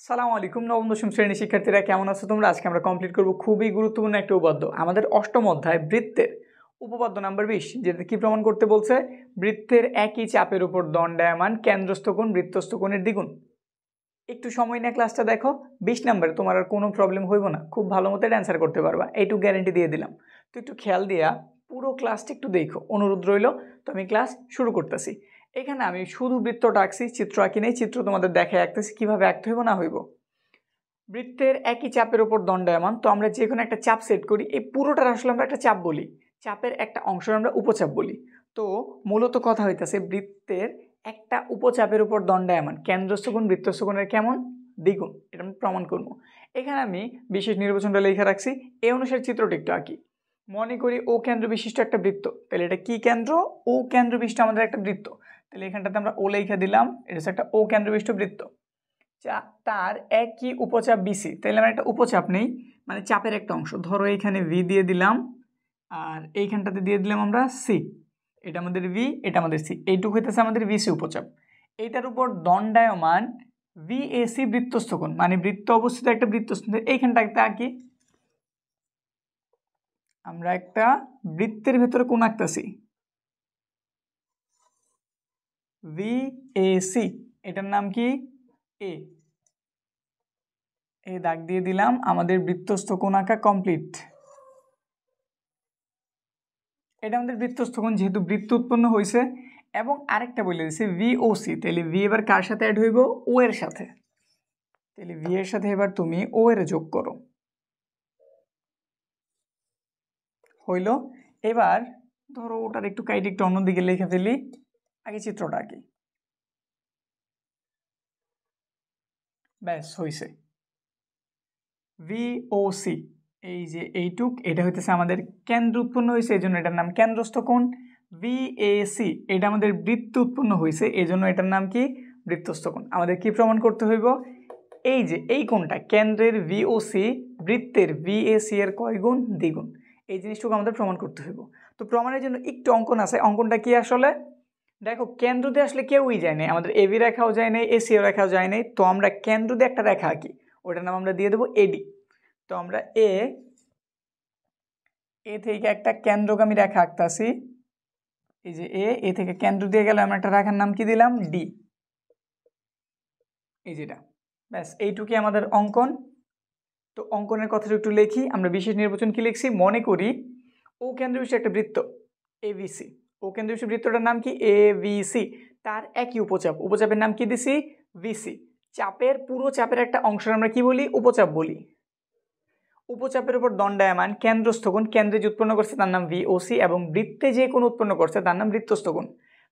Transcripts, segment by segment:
সালামু আলাইকুম নবম দশম শ্রেণীর শিক্ষার্থীরা কেমন আছো তোমরা? আজকে আমরা কমপ্লিট করব খুবই গুরুত্বপূর্ণ একটা উপপাদ্য, আমাদের অষ্টম অধ্যায় বৃত্তের উপপাদ্য নাম্বার 20, যেটা কি প্রমাণ করতে বলছে? বৃত্তের একই চাপের উপর দণ্ডায়মান কেন্দ্রস্থ কোণ বৃত্তস্থ কোণের দ্বিগুণ। একটু সময় নিয়ে ক্লাসটা দেখো, 20 নম্বরে তোমার আর কোনো প্রবলেম হইব না, খুব ভালো মতো অ্যান্সার করতে পারবা, এইটুকু গ্যারেন্টি দিয়ে দিলাম। তো একটু খেয়াল দিয়া পুরো ক্লাসটা একটু দেখো, অনুরোধ রইল। তো আমি ক্লাস শুরু করতেছি। এখানে আমি শুধু বৃত্তটা আঁকছি, চিত্র আঁকি নেই, চিত্র তোমাদের দেখায় আঁকতেছি কীভাবে আঁকতে হইব না হইব। বৃত্তের একই চাপের উপর দণ্ডায়মান, তো আমরা যে কোনো একটা চাপ সেট করি, এই পুরোটার আসলে আমরা একটা চাপ বলি, চাপের একটা অংশ আমরা উপচাপ বলি। তো মূলত কথা হইতেছে বৃত্তের একটা উপচাপের উপর দণ্ডায়মান কেন্দ্রস্থ কোণ বৃত্তস্থ কোণের কেমন? দ্বিগুণ। এটা আমি প্রমাণ করবো। এখানে আমি বিশেষ নির্বাচনটা লেখা রাখছি, এই অনুসারে চিত্রটা একটু আঁকি। মনে করি ও কেন্দ্র বিশিষ্ট একটা বৃত্ত, তাহলে এটা কি কেন্দ্র? ও কেন্দ্র বিশিষ্ট আমাদের একটা বৃত্ত, তাহলে এখানটাতে আমরা ও লেখা দিলাম, এটা হচ্ছে একটা ও কেন্দ্র বিশিষ্ট বৃত্ত। তার একই উপচাপ বিসি, তাহলে আমরা একটা উপচাপ নেই, মানে চাপের একটা অংশ। ধরো এইখানে ভি দিয়ে দিলাম, আর এইখানটাতে দিয়ে দিলাম আমরা সি। এটা আমাদের ভি, এটা আমাদের সি, এইটুকু হইতেছে আমাদের বিসি উপচাপ। এইটার উপর দণ্ডায়মান ভিএসি বৃত্তস্থ কোণ, মানে বৃত্ত অবস্থিত একটা বৃত্তস্থ। এইখানটাতে আঁকি, আমরা একটা বৃত্তের ভেতরে কোণ আঁকতেছি, ভিএসি, এটার নাম কি? এ। এই দাগ দিয়ে দিলাম, আমাদের বৃত্তস্থ কোণ আঁকা কমপ্লিট। এটা আমাদের বৃত্তস্থ কোণ, যেহেতু বৃত্ত উৎপন্ন হয়েছে। এবং আরেকটা বলে দিচ্ছে ভিওসি, তাহলে ভি এবার কার সাথে অ্যাড হইব? ও এর সাথে। তাহলে ভি এর সাথে এবার তুমি ও এর যোগ করো, হইল। এবার ধরো ওটার একটু কাইটে একটু অন্যদিকে লিখে ফেলি, আগে চিত্রটা আঁকি। ব্যাস হইছে। ভিওসি, এই যে এইটুক, এটা হইতেছে আমাদের কেন্দ্র উৎপন্ন হয়েছে, এই জন্য এটার নাম কেন্দ্রস্থ কোণ। ভিএসি, এটা আমাদের বৃত্ত উৎপন্ন হয়েছে, এই জন্য এটার নাম কি? বৃত্তস্থ কোণ। আমাদের কি প্রমাণ করতে হইব? এই যে এই কোণটা কেন্দ্রের ভিওসি বৃত্তের ভিএসি এর কয় গুণ? দ্বিগুণ। এই জিনিসটুকু আমাদের প্রমাণ করতে হইব। তো প্রমাণের জন্য একটু অঙ্কন আছে, অঙ্কনটা কি আসলে দেখো, কেন্দ্র দিয়ে আসলে কেউই যায় নাই, আমাদের এবি রেখাও যায় নাই, এসিও রেখাও যায় নাই, তো আমরা কেন্দ্র দিয়ে একটা রেখা আঁকি, ওটার নাম আমরা দিয়ে দেবো এডি। তো আমরা এ থেকে একটা কেন্দ্রগামী রেখা আঁকতাছি, এই যে এ থেকে কেন্দ্র দিয়ে গেলে আমরা একটা রেখার নাম কি দিলাম? ডি, এই যেটা। ব্যাস এইটুকুই আমাদের অঙ্কন। তো অঙ্কনের কথাটা একটু লিখি, আমরা বিশেষ নির্বাচন কি লিখছি? মনে করি ও কেন্দ্র বিশিষ্ট একটা বৃত্ত এবিসি, ও কেন্দ্র বিশিষ্ট বৃত্তটার নাম কি? এবিসি। তার একই উপচাপ, উপচাপের নাম কি দিছি? ভিসি। চাপের পুরো চাপের একটা অংশ আমরা কি বলি? উপচাপ বলি। উপচাপের উপর দণ্ডায়মান কেন্দ্রস্থ কোণ, কেন্দ্রে যে উৎপন্ন করছে তার নাম ভিওসি, এবং বৃত্তে যে কোণ উৎপন্ন করছে তার নাম বৃত্তস্থ কোণ।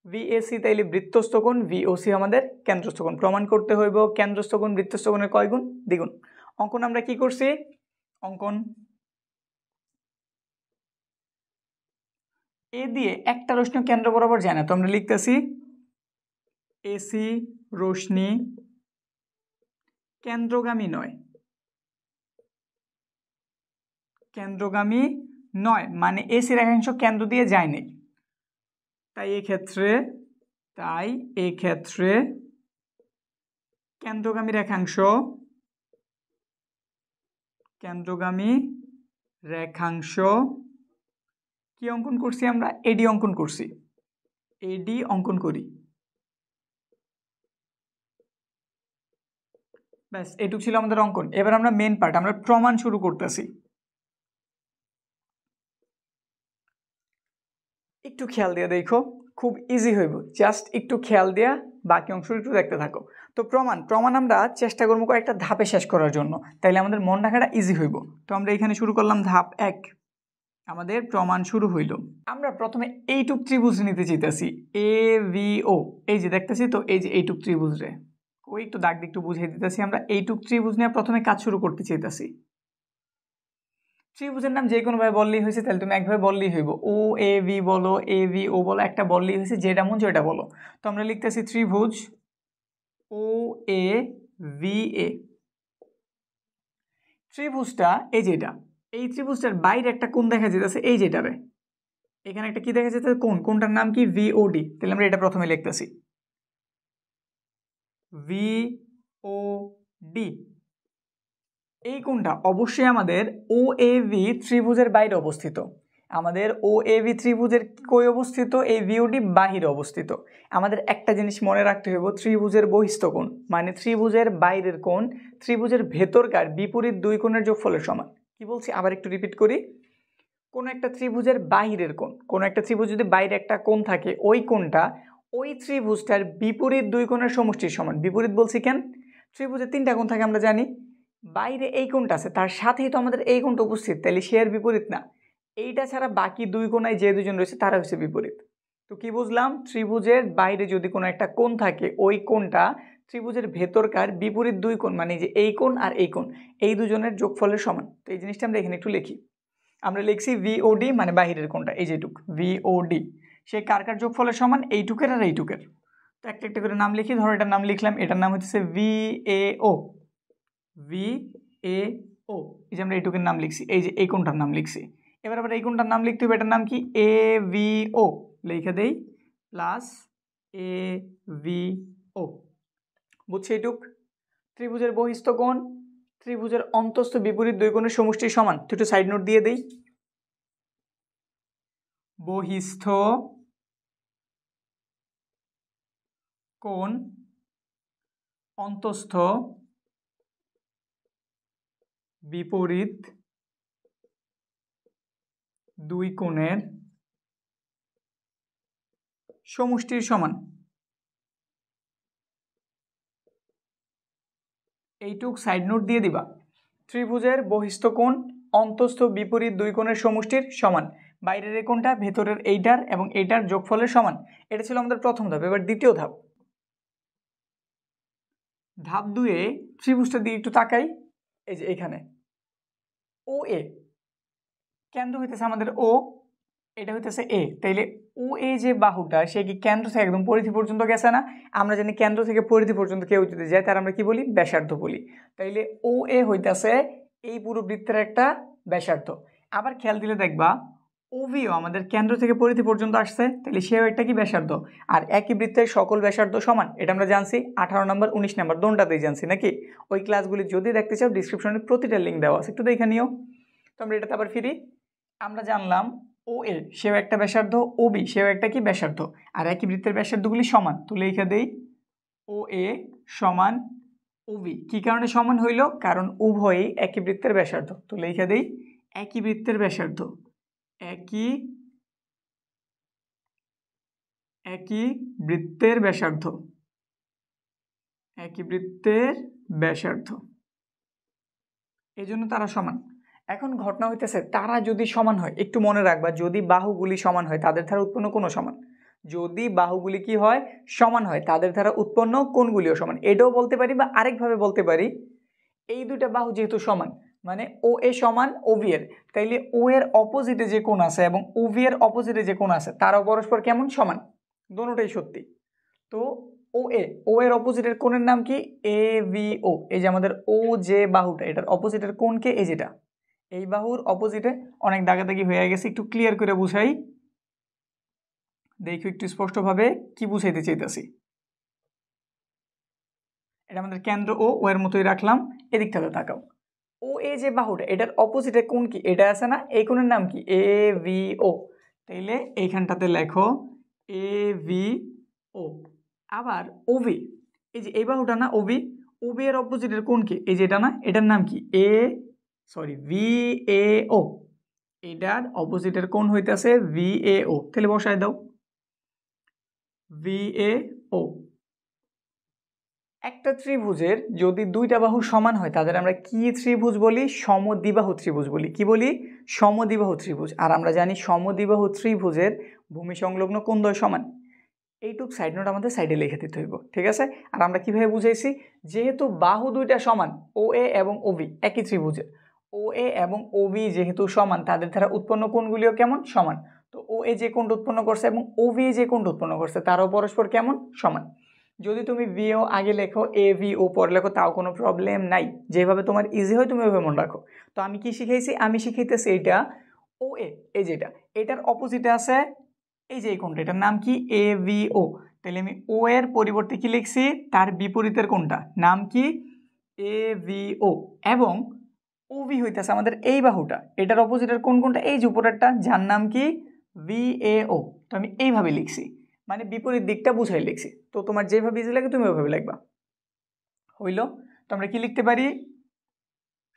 ভিএসি তাইলে বৃত্তস্থ কোণ, ভিওসি আমাদের কেন্দ্রস্থ কোণ। প্রমাণ করতে হইব কেন্দ্রস্থ কোণ বৃত্তস্থ কোণের কয় গুণ? দ্বিগুণ। অঙ্কন আমরা কি করছি? অঙ্কন এ দিয়ে একটা রশ্মি কেন্দ্র বরাবর যায় না, তো আমরা লিখতেছি এসি রশ্মি কেন্দ্রগামী নয়, কেন্দ্রগামী নয় মানে এসি রেখাংশ কেন্দ্র দিয়ে যায় নাই। তাই এক্ষেত্রে কেন্দ্রগামী রেখাংশ কি অঙ্কন করছি? আমরা এডি অঙ্কন করছি, এডি অঙ্কন করি। ব্যাস এটুকু ছিল আমাদের অঙ্কন। এবার আমরা মেন পার্ট, আমরা প্রমাণ শুরু করতেছি। একটু খেয়াল দিয়ে দেখো, খুব ইজি হইব, জাস্ট একটু খেয়াল দিয়া বাকি অংশ একটু দেখতে থাকো। তো প্রমাণ আমরা চেষ্টা করবো কয়েকটা ধাপে শেষ করার জন্য, তাইলে আমাদের মন রাখাটা ইজি হইব। তো আমরা এখানে শুরু করলাম ধাপ 1, আমাদের প্রমাণ শুরু হইল। আমরা প্রথমে এইটুক ত্রিভুজ নিতে চাইতেছি, এ ভি ও, এই যে দেখতেছি, তো এই যে এইটুক ত্রিভুজ রে ওই একটু দাগ দিয়ে একটু বুঝিয়ে দিতেছি। আমরা এইটুক ত্রিভুজ নিয়ে প্রথমে কাজ শুরু করতে চাইতেছি। ত্রিভুজের নাম যে কোনো ভাবে বললেই হয়েছে, তাহলে তুমি একভাবে বললেই হইব, ও এ ভি বলো, এ ভি ও বলো, একটা বললেই হয়েছে, যেটা মন যেটা বলো। তো আমরা লিখতেছি ত্রিভুজ ও এ ভি এ। ত্রিভুজটা এই যেটা, এই ত্রিভুজটার বাইরে একটা কোণ দেখা যেতেছে, এই যেটারে এখানে একটা কি দেখা যেতেছে? কোণটার নাম কি? ভিওডি। তাহলে আমরা এটা প্রথমে লিখতেছি ভিওডি। ডি, এই কোণটা অবশ্যই আমাদের ও এ ভি ত্রিভুজের বাইরে অবস্থিত। আমাদের ও এ ভি ত্রিভুজের কই অবস্থিত? এই ভিওডি বাহিরে অবস্থিত। আমাদের একটা জিনিস মনে রাখতে হবে, ত্রিভুজের বহিস্থ কোণ মানে ত্রিভুজের বাইরের কোণ ত্রিভুজের ভেতরকার বিপরীত দুই কোণের যোগফলের সমান। কি বলছি আবার একটু রিপিট করি, কোনো একটা ত্রিভুজের বাহিরের কোণ, কোনো একটা ত্রিভুজ যদি বাইরে একটা কোণ থাকে, ওই কোণটা ওই ত্রিভুজটার বিপরীত দুই কোণের সমষ্টির সমান। বিপরীত বলছি কেন? ত্রিভুজের তিনটা কোণ থাকে আমরা জানি, বাইরে এই কোণটা আছে তার সাথেই তো আমাদের এই কোণটা উপস্থিত, তাহলে সে এর বিপরীত না। এইটা ছাড়া বাকি দুই কোণায় যে দুজন রয়েছে তারা হচ্ছে বিপরীত। তো কি বুঝলাম? ত্রিভুজের বাইরে যদি কোনো একটা কোণ থাকে, ওই কোণটা ত্রিভুজের ভেতরকার বিপরীত দুই কোণ মানে যে এই কোণ আর এই কোণ, এই দুজনের যোগফলের সমান। তো এই জিনিসটা আমরা এখানে একটু লিখি। আমরা লিখছি ভিওডি মানে বাহিরের কোণটা, এই যেটুক ভিওডি, সে কার কার যোগফলের সমান? এইটুকের আর এইটুকের। তো একটা একটা করে নাম লিখি। ধরো এটার নাম লিখলাম, এটার নাম হচ্ছে ভিএও, ভিএও, এই যে আমরা এইটুকের নাম লিখছি, এই যে এই কোণটার নাম লিখছি। এবার আবার এই কোণটার নাম লিখতে হবে, এটার নাম কি? এভিও, লিখে দেই প্লাস এভিও। বুঝছি এইটুক? ত্রিভুজের বহিস্থ কোণ ত্রিভুজের অন্তস্থ বিপরীত দুই কোণের সমষ্টির সমান। তো একটু সাইড নোট দিয়ে দেই, বহিস্থ কোণ অন্তস্থ বিপরীত দুই কোণের সমষ্টির সমান। এইটুক সাইড নোট দিয়ে দিবা। ত্রিভুজের বহিস্থ কোণ অন্তস্থ বিপরীত দুই কোণের সমষ্টির সমান। বাইরের এই কোণটা ভেতরের এইটার এবং এইটার যোগফলের সমান। এটা ছিল আমাদের প্রথম ধাপ। এবার দ্বিতীয় ধাপ। ধাপ 2-এ ত্রিভুজটা দিয়ে একটু তাকাই, এই যে এখানে ও এ কেন্দ্র হইতেছে আমাদের ও, এটা হইতেছে এ, তাইলে ও এ যে বাহুটা সে কি কেন্দ্র থেকে একদম পরিধি পর্যন্ত গেছে না? আমরা জানি কেন্দ্র থেকে পরিধি পর্যন্ত কেউ যদি যায় তার আমরা কি বলি? ব্যাসার্ধ বলি। তাইলে ও এ হইতেছে এই পুরো বৃত্তের একটা ব্যাসার্ধ। আবার খেয়াল দিলে দেখবা ওভিও আমাদের কেন্দ্র থেকে পরিধি পর্যন্ত আসছে, তাহলে সেও একটা কি ব্যাসার্ধ। আর একই বৃত্তের সকল ব্যাসার্ধ সমান, এটা আমরা জানছি 18 নম্বর 19 নম্বর দোনটাতেই জানছি নাকি? ওই ক্লাসগুলি যদি দেখতে চাও ডিসক্রিপশনে প্রতিটা লিঙ্ক দেওয়া আছে, একটু দেখে নিও। তো আমরা এটাতে আবার ফিরি। আমরা জানলাম ও এ সেও একটা ব্যাসার্ধ, ও বি সেও একটা কি ব্যাসার্ধ, আর একই বৃত্তের ব্যাসার্ধগুলি সমান। তো লিখে দেই ও এ সমান ও বি। কী কারণে সমান হইল? কারণ উভয়ই একই বৃত্তের ব্যাসার্ধ। তো লিখে দেই একই বৃত্তের ব্যাসার্ধ, একই বৃত্তের ব্যাসার্ধ, একই বৃত্তের ব্যাসার্ধ, এই জন্য তারা সমান। এখন ঘটনা হইতেছে তারা যদি সমান হয়, একটু মনে রাখবা, যদি বাহুগুলি সমান হয় তাদের দ্বারা উৎপন্ন কোণও সমান। যদি বাহুগুলি কি হয়? সমান হয়, তাদের দ্বারা উৎপন্ন কোণগুলিও সমান। এটাও বলতে পারি বা আরেকভাবে বলতে পারি, এই দুইটা বাহু যেহেতু সমান মানে ও এ সমান ও ভি এর, তাইলে ও এর অপোজিটে যে কোণ আছে এবং ও ভি এর অপোজিটে যে কোণ আছে তারাও পরস্পর কেমন? সমান। দোনোটাই সত্যি। তো ও এর অপোজিটের কোণের নাম কি? এ ভি ও। এই যে আমাদের ও যে বাহুটা এটার অপোজিটের কোণকে, এই যেটা এই বাহুর অপোজিটে, অনেক দাগাদাগি হয়ে গেছে, একটু ক্লিয়ার করে বুঝাই, দেখো একটু স্পষ্টভাবে কি বুঝাইতে চাইতেছি। এটা আমাদের কেন্দ্র ও এর মতোই রাখলাম। এদিকটাতে তাকাও, ও এ যে বাহুটা এটার অপোজিটে কোণ কি? এটা আছে না? এই কোণের নাম কি? এ ভি ও। তাইলে এইখানটাতে লেখো এ ভি ও। আবার ওভি, এই যে এই বাহুটা না ওভি, ওভি এর অপোজিটের কোণ কি? এই যে এটা না, এটার নাম কি? ভি এ ও। এটার অপোজিটের কোণ হইতেছে ভি এ ও। তাহলে বসায় দাও ভি এ ও। একটা ত্রিভুজের যদি দুইটা বাহু সমান হয় তাদের আমরা কি ত্রিভুজ বলি? সমদ্বিবাহু ত্রিভুজ বলি। কি বলি? সমদ্বিবাহু ত্রিভুজ। আর আমরা জানি সমদ্বিবাহু ত্রিভুজের ভূমি সংলগ্ন কোণদ্বয় সমান। এইটুক সাইড নোট আমাদের সাইডে লিখে দিতে হইব, ঠিক আছে? আর আমরা কিভাবে বুঝাইছি? যেহেতু বাহু দুইটা সমান, ও এ এবং ও বি একই ত্রিভুজের, ও এ এবং ও বি যেহেতু সমান তাদের দ্বারা উৎপন্ন কোণগুলিও কেমন? সমান। তো ও এ যে কোণটা উৎপন্ন করছে এবং ও বি যে কোণটা উৎপন্ন করছে তারাও পরস্পর কেমন? সমান। যদি তুমি ভিও আগে লেখো, এ ভি ও পরে লেখো, তাও কোনো প্রবলেম নাই, যেভাবে তোমার ইজি হয় তুমি ওইভাবে মনে রাখো। তো আমি কি শিখাইছি? আমি শিখাইতেছি এইটা ও এ, এই যেটা এটার অপোজিটে আছে এই যে এই কোণটা, এটার নাম কি? এ ভি ও। তাহলে আমি ও এর পরিবর্তে কি লিখছি? তার বিপরীতের কোণটা নাম কি? AVO এবং OV হইতেছে আমাদের এই বাহুটা, এটার অপোজিটের কোনটা, এই যে উপরেরটা, যার নাম কি VAO। তো আমি এইভাবে লিখছি, মানে বিপরীত দিকটা বুঝাই লিখছি। তো তোমার যেভাবে ইজি লাগে তুমি ওইভাবে লিখবা। হইল? তো আমরা কি লিখতে পারি?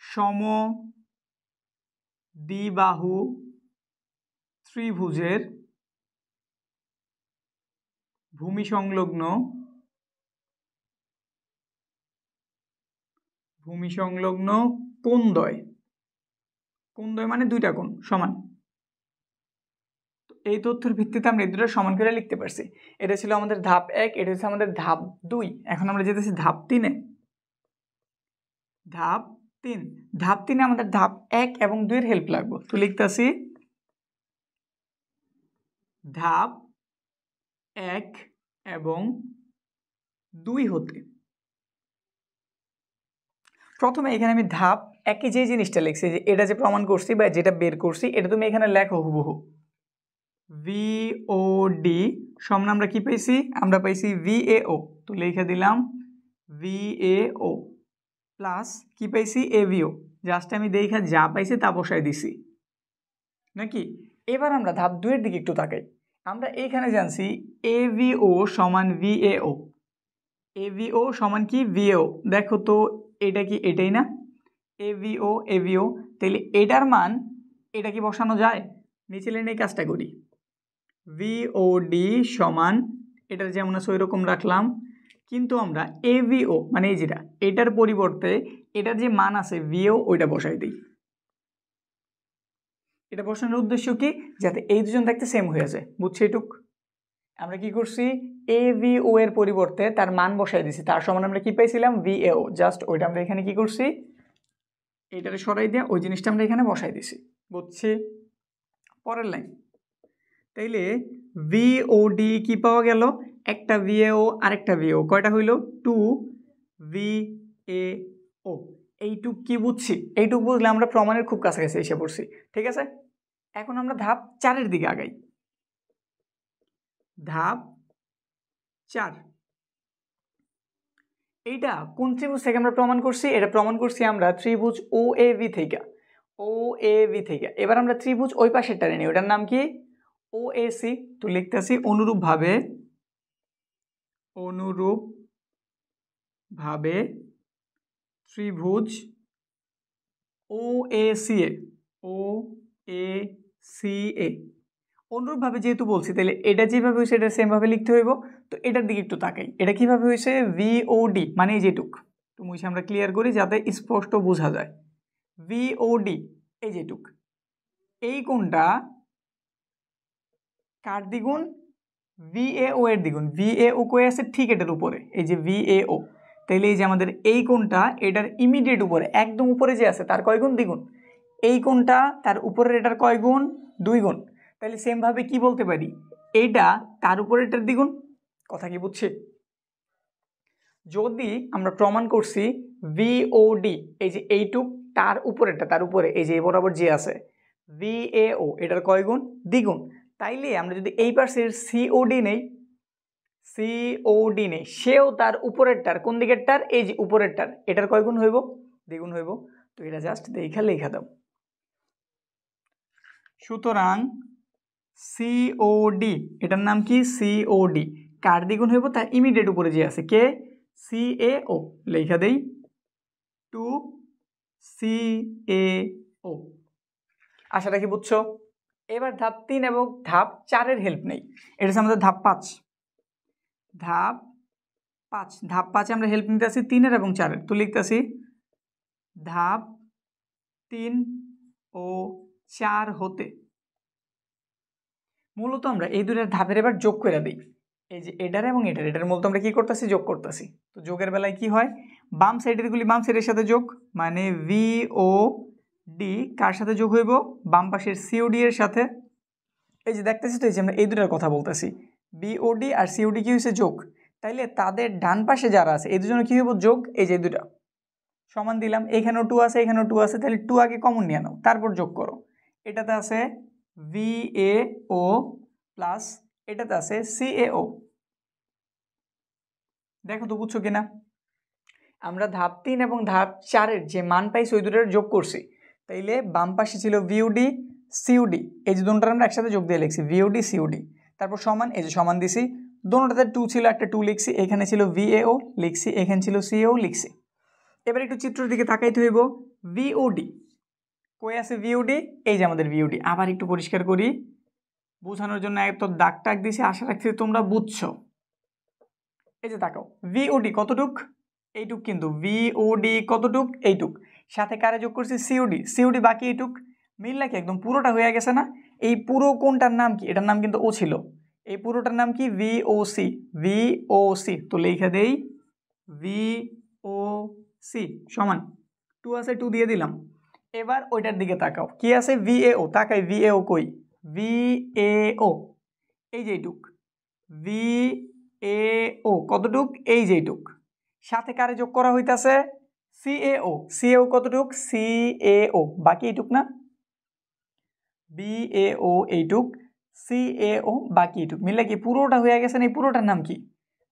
সমদ্বিবাহু ত্রিভুজের ভূমি সংলগ্ন কোণদ্বয়, কোণদ্বয় মানে দুইটা কোণ সমান। এই তথ্যের ভিত্তিতে আমরা এই দুটো সমান করে লিখতে পারছি। এটা ছিল আমাদের ধাপ 1, এটা হচ্ছে আমাদের ধাপ 2। এখন আমরা যেতেছি ধাপ 3-এ। ধাপ 3 আমাদের ধাপ 1 এবং 2 এর হেল্প লাগবে। তো লিখতেছি ধাপ 1 এবং 2 হতে প্রথমে এখানে আমি ধাপ 1-এ যে জিনিসটা লিখছি, যে এটা যে প্রমাণ করছি বা যেটা বের করছি, এটা তুমি এখানে লেখো হুবহু। VOD সমান আমরা কি পাইছি? আমরা পাইছি VAO। তো লিখে দিলাম VAO প্লাস কি পাইছি? AVO। জাস্ট আমি দেখা যা পাইছি তা বসাই দিছি নাকি। এবার আমরা ধাপ 2 এর দিকে একটু তাকাই। আমরা এইখানে জানছি AVO সমান VAO। AVO সমান কি? VAO। দেখো তো এটা কি এটাই না? AVO তাহলে এটার মান এটা কি বসানো যায়? নিচে লাইনে এই কাজটা করি। VOD সমান এটার যেমন আছে ওই রকম রাখলাম, কিন্তু আমরা AVO মানে এই যেটা, এটার পরিবর্তে এটার যে মান আছে VO ওইটা বসাই দিই। এটা বসানোর উদ্দেশ্য কি? যাতে এই দুজন দেখতে সেম হয়ে যায়। বুঝছি এটুক? আমরা কি করছি? AVO এর পরিবর্তে তার মান বসাই দিছি, তার সমান আমরা কি পাইছিলাম? VAO। জাস্ট ওইটা আমরা এখানে কি করছি? এটারে সরাই দিয়ে ওই জিনিসটা আমরা এখানে বসাই দিছি। বুঝছি? পরের লাইন। তাইলে VOD কি পাওয়া গেল? একটা VAO আরেকটা VAO, কয়টা হইল? 2 VAO। এইটুক কি বুঝছি? এইটুক বুঝলে আমরা প্রমাণের খুব কাছাকাছি এসে পড়ছি। ঠিক আছে, এখন আমরা ধাপ 4-এর দিকে আগাই। ধাপ 4, এইটা কোন ত্রিভুজ থেকে আমরা প্রমাণ করছি? এটা প্রমাণ করছি আমরা ত্রিভুজ OAV থেকে। এবার আমরা ত্রিভুজ ওই পাশের টানে নিই, ওটার নাম কি? OAC। তো লিখতেছি অনুরূপভাবে ত্রিভুজ OACA অনুরূপভাবে যেহেতু বলছি, তাহলে এটা যেভাবে হয়েছে এটা সেম ভাবে লিখতে হইব। তো এটার দিকে একটু তাকাই, এটা কিভাবে হয়েছে? VOD মানে এই যেটুক, তো মুছে আমরা ক্লিয়ার করি যাতে স্পষ্ট বোঝা যায়। VOD এই যেটুক, এই কোণটা কার দ্বিগুণ? VAO এর দ্বিগুণ। VAO কই আছে? ঠিক এটার উপরে, এই যে VAO। তাহলে এই যে আমাদের এই কোণটা এটার ইমিডিয়েট উপরে, একদম উপরে যে আছে তার কয় গুণ? দ্বিগুণ। এই কোণটা তার উপরের এটার কয় গুণ? 2 গুণ। তাহলে সেম ভাবে কি বলতে পারি? এইটা তার উপরে এটার দ্বিগুণ। কথা কি বুঝছে? যদি আমরা প্রমাণ করছি VOD এই যে এইটুক তার উপরেরটা, তার উপরে এই যে বরাবর যে আছে VAO এটার কয় গুণ? দ্বিগুণ। তাইলে আমরা যদি এই পাশের COD নেই, সেও তার উপরেরটার, কোন দিকেরটার? এই যে উপরেরটার, এটার কয় গুণ হইব? দ্বিগুণ হইব। তো এটা জাস্ট দেখা লেখা দাও। সুতরাং COD এটার নাম কি? COD কার দ্বিগুণ হইব? তার ইমিডিয়েট উপরে যে আছে কে? CAO। লেখা দেই 2 CAO। আশা রাখি বুঝছো। এবার ধাপ 3 এবং ধাপ 4-এর হেল্প নেই। এটা হচ্ছে আমাদের ধাপ 5। ধাপ 5 আমরা হেল্প নিতে আসি 3-এর এবং 4-এর। তো লিখতেছি ধাপ 3 ও 4 হতে মূলত আমরা এই দুইটার ধাপের এবার যোগ করে দিই। এই যে এটার এবং এটার মূলত আমরা কি করতেছি? যোগ করতেছি। তো যোগের বেলায় কি হয়? বাম সাইডের গুলি বাম সাইডের সাথে যোগ, মানে VOD কার সাথে যোগ হইব? বাম পাশের COD এর সাথে। এই যে দেখতেছি তো, এই যে আমরা এই দুটার কথা বলতেছি, BOD আর COD কি হয়েছে? যোগ। তাইলে তাদের ডান পাশে যারা আছে এই দুজনে কি হইব? যোগ। এই যে দুটা সমান দিলাম, এখানেও 2 আছে এখানেও 2 আছে, তাহলে 2 আগে কমন নিয়ে নাও, তারপর যোগ করো। এটাতে আছে VAO প্লাস এটাতে আছে CAO। দেখো তো বুঝছো কিনা? আমরা ধাপ 3 এবং ধাপ 4-এর যে মান পাইছি ওই দুটোর যোগ করছি। তাইলে বাম পাশে ছিল ভিওডি সিওডি, এই যে দুটোটা আমরা একসাথে যোগ দিয়ে লিখছি ভিওডি সিওডি, তারপর সমান, এই যে সমান দিছি, দুটোটাতে 2 ছিল, একটা 2 লিখছি, এখানে ছিল ভিএও লিখছি, এখানে ছিল সিও লিখছি। এবার একটু চিত্রের দিকে তাকাইতে হইব। ভিওডি কই আছে? ভিওডি, এই যে আমাদের ভিওডি। আবার একটু পরিষ্কার করি বোঝানোর জন্য, এত দাগ টাগ দিছি, আশা রাখছি তোমরা বুঝছো। এই যে তাকাও, ভিওডি কতটুক? এইটুক, কিন্তু ভিওডি কতটুক? এইটুক। সাথে কারে যোগ করছি? সিওডি, সিওডি বাকি এইটুক। মিল নাকি? একদম পুরোটা হয়ে গেছে না? এই পুরো কোনটার নাম কি? এটার নাম কিন্তু ও ছিল। এই পুরোটার নাম কি? VOC, VOC. তো লেখা দেই ভিওসি সমান 2 আছে, 2 দিয়ে দিলাম। এবার ওইটার দিকে তাকাও, কি আছে? ভিএও। তাকাই ভিএও কই? ভিএও এই যে এইটুক। ভিএও কতটুক? এই যে এইটুক। সাথে কারে যোগ করা হইতাছে? সিএও, সিএও কতটুক? সিএও বাকি এইটুক না? বিএও এইটুক, সিএও বাকি এইটুক। মিললে কি পুরোটা হয়ে গেছে না? এই পুরোটার নাম কি?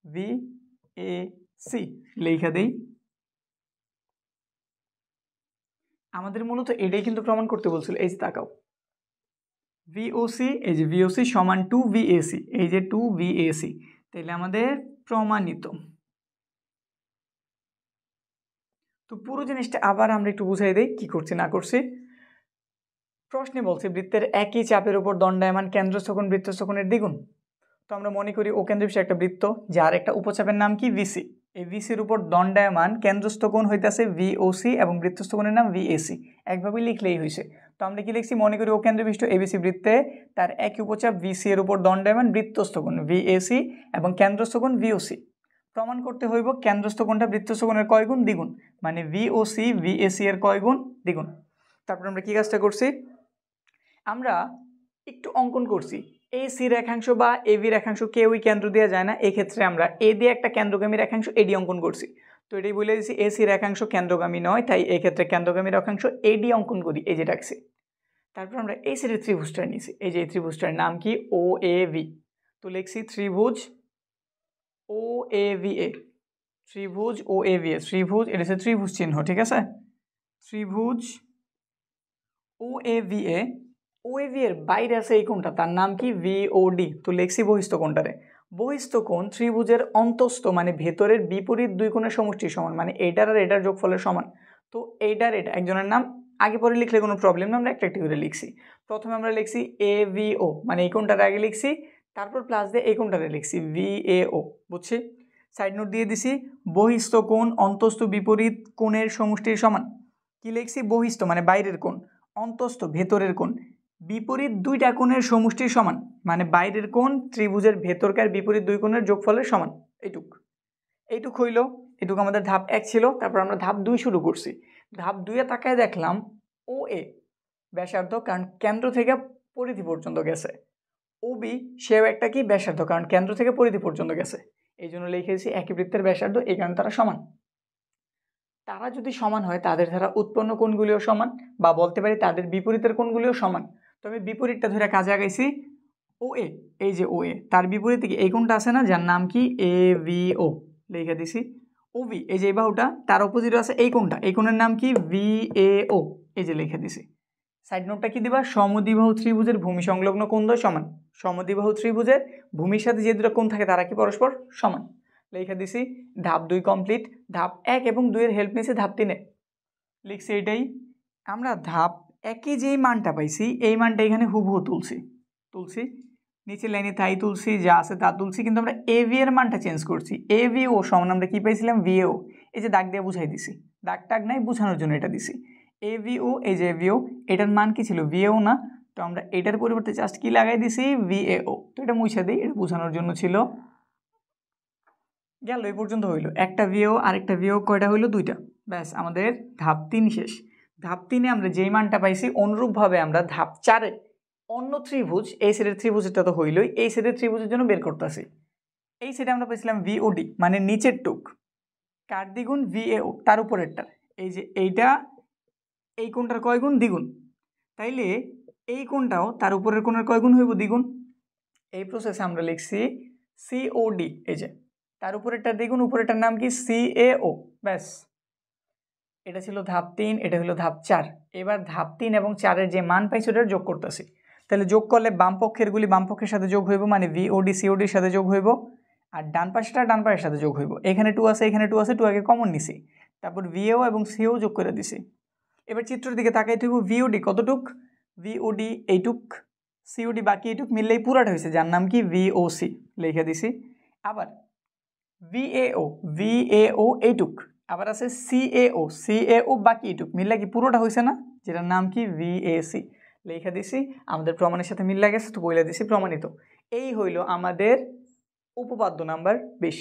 ভিএসি। লেখা দেই। আমাদের মূলত এটাই কিন্তু প্রমাণ করতে বলছিল। এই যে তাকাও, ভিওসি, এই যে ভিওসি সমান 2 ভিএসি, এই যে 2 ভিএসি। তাইলে আমাদের প্রমাণিত। তো পুরো জিনিসটা আবার আমরা একটু বুঝাই দেই কি করছি না করছি। প্রশ্নে বলছে বৃত্তের একই চাপের উপর দণ্ডায়মান কেন্দ্রস্থ কোণ বৃত্তস্থ কোণের দ্বিগুণ। তো আমরা মনে করি ও কেন্দ্র বিশিষ্ট একটা বৃত্ত, যার একটা উপচাপের নাম কি? ভিসি। এই ভিসির উপর দণ্ডায়মান কেন্দ্রস্থ কোণ হইতাছে ভিওসি এবং বৃত্তস্থ কোণের নাম ভিএসি। একভাবে লিখলেই হয়েছে। তো আমরা কি লিখছি? মনে করি ও কেন্দ্র বিশিষ্ট এবিসি বৃত্তে তার একই উপচাপ ভিসি এর উপর দণ্ডায়মান বৃত্তস্থ কোণ ভিএসি এবং কেন্দ্রস্থ কোণ ভিওসি। প্রমাণ করতে হইব কেন্দ্রস্থ কোণটা বৃত্তস্থ কোণের কয় গুণ? দ্বিগুণ। মানে ভিওসি ভিএসি এর কয় গুণ? দ্বিগুণ। তারপর আমরা কি কাজটা করছি? আমরা একটু অঙ্কন করছি। এসি রেখাংশ বা এবি রেখাংশ কেউই কেন্দ্র দেওয়া যায় না, এক্ষেত্রে আমরা এ দিয়ে একটা কেন্দ্রগামী রেখাংশ এডি অঙ্কন করছি। তো এটাই বলে দিচ্ছি এসি রেখাংশ কেন্দ্রগামী নয়, তাই এক্ষেত্রে কেন্দ্রগামী রেখাংশ এডি অঙ্কন করি, এই যে রাখছি। তারপর আমরা এই সাইডে ত্রিভুজটা নিয়েছি, এই যে ত্রিভুজটার নাম কি? ও এ ভি। তো লিখছি ত্রিভুজ ও এ ভি এ, ত্রিভুজ ও এ ভি এ, ত্রিভুজ, এটা হচ্ছে ত্রিভুজ চিহ্ন, ঠিক আছে? ত্রিভুজ ও এ ভি এ। ওএভি এর বাইরে আছে এই কোণটা, তার নাম কি? ভিওডি। তো লেখছি বহিস্থ কোণটারে। বহিস্থ কোণ ত্রিভুজের অন্তস্থ মানে ভেতরের বিপরীত দুই কোণের সমষ্টির সমান, মানে এটার আর এটার যোগফলের সমান। তো এইটার এটা একজনের নাম, আগে পরে লিখলে কোনো প্রবলেম না, আমরা একটা একটা করে লিখছি। প্রথমে আমরা লিখছি এভিও, মানে এই কোণটার আগে লিখছি, তারপর প্লাস দিয়ে এই কোণটারে লিখছি ভিএও, বুঝছি? সাইড নোট দিয়ে দিছি বহিস্থ কোণ অন্তস্থ বিপরীত কোণের সমষ্টির সমান। কি লিখছি? বহিস্থ মানে বাইরের কোণ, অন্তস্থ ভেতরের কোণ, বিপরীত দুইটা কোণের সমষ্টির সমান, মানে বাইরের কোণ ত্রিভুজের ভেতরকার বিপরীত দুই কোণের যোগফলের সমান। এইটুক হইল। এটুকু আমাদের ধাপ 1 ছিল। তারপর আমরা ধাপ 2 শুরু করছি। ধাপ 2-এ তাকায় দেখলাম ও এ ব্যাসার্ধ, কারণ কেন্দ্র থেকে পরিধি পর্যন্ত গেছে। ও বি সেও একটা কি? ব্যাসার্ধ, কারণ কেন্দ্র থেকে পরিধি পর্যন্ত গেছে। এই জন্য লিখেছি একই বৃত্তের ব্যাসার্ধ, এই কারণে তারা সমান। তারা যদি সমান হয় তাদের দ্বারা উৎপন্ন কোণগুলিও সমান, বা বলতে পারি তাদের বিপরীতের কোণগুলিও সমান। তবে বিপরীতটা ধরে কাজে আগাইছি ও এ, এই যে ও এ, তার বিপরীতে কি এই কোণটা আছে না, যার নাম কি? এ ভি ও, লিখে দিছি। ও ভি, এই যে এই বাহুটা, তার অপোজিটে আছে এই কোণটা, এই কোণের নাম কি? ভি এ ও, এই যে লিখে দিছি। সাইড নোটটা কি দিবা? সমদ্বিবাহু ত্রিভুজের ভূমি সংলগ্ন কোণদ্বয় সমান। সমদ্বিবাহু ত্রিভুজের ভূমির সাথে যে দুটো কোণ থাকে তারা কি পরস্পর সমান। লিখে দিছি। ধাপ 2 কমপ্লিট। ধাপ 1 এবং 2 এর হেল্প নিয়েছি ধাপ 3-এ, লিখছি এটাই। আমরা ধাপ 1-এ যেই মানটা পাইছি এই মানটা এখানে হুবহু তুলছি, নিচে লাইনে তাই তুলছি, যা আছে তা তুলছি, কিন্তু আমরা এভি এর মানটা চেঞ্জ করছি। এভিও সমান আমরা কি পাইছিলাম? ভিএও। এই যে দাগ দিয়ে বুঝাই দিছি, দাগ টাগ নাই, বোঝানোর জন্য এটা দিছি। এভিও, এই যে এভিও, এটার মান কি ছিল? ভিএও না? তো আমরা এটার পরিবর্তে জাস্ট কি লাগাই দিছি? ভিএও। তো এটা মুছে দিই, এটা বোঝানোর জন্য ছিল। গেল, এই পর্যন্ত হইলো। একটা ভিও আরেকটা ভিও কয়টা হইলো? 2টা। ব্যাস, আমাদের ধাপ 3 শেষ। ধাপ 3-এ আমরা যেই মানটা পাইছি অনুরূপভাবে আমরা ধাপ 4-এ অন্য ত্রিভুজ, এই সাইডের ত্রিভুজটা তো হইলই, এই সাইডের ত্রিভুজের জন্য বের করতেছি। এই সাইডে আমরা পাইছিলাম ভিওডি, মানে নিচের টুক, কার দ্বিগুণ? ভিএও, তার উপরেরটা। এই যে এইটা, এই কোণটার কয় গুণ? দ্বিগুণ। তাইলে এই কোণটাও তার উপরের কোণের কয় গুণ হইব? দ্বিগুণ। এই প্রসেসে আমরা লিখছি সিওডি, এই যে তার উপরেরটা দ্বিগুণ, উপরেরটার নাম কি CaO। ব্যাস, এটা ছিল ধাপ 3, এটা হলো ধাপ 4। এবার ধাপ 3 এবং 4-এর যে মান পাইছি ওটা যোগ করতেছি। তাহলে যোগ করলে বাম পক্ষেরগুলি বাম পক্ষের সাথে যোগ হইব, মানে VOD CODর সাথে যোগ হইব, আর ডান পাশেটা ডান পাশের সাথে যোগ হইব। এখানে 2 আছে, এখানে 2 আছে, 2 আগে কমন নিছি, তারপর VAO এবং CO যোগ করে দিছি। এবার চিত্রের দিকে তাকাই হইব, VOD কতটুক, VOD এইটুক, COD বাকি এইটুক মিললেই পুরাটা হয়েছে, যার নাম কি VOC লিখে দিছি। আবার VAO এইটুক, আবার আছে CAO বাকি এইটুক মিললে কি পুরোটা হয়েছে না, যেটার নাম কি VAC লিখে দিছি। আমাদের প্রমাণের সাথে মিল গেছে তো বলে দিছি প্রমাণিত। এই হইল আমাদের উপপাদ্য নাম্বার 20।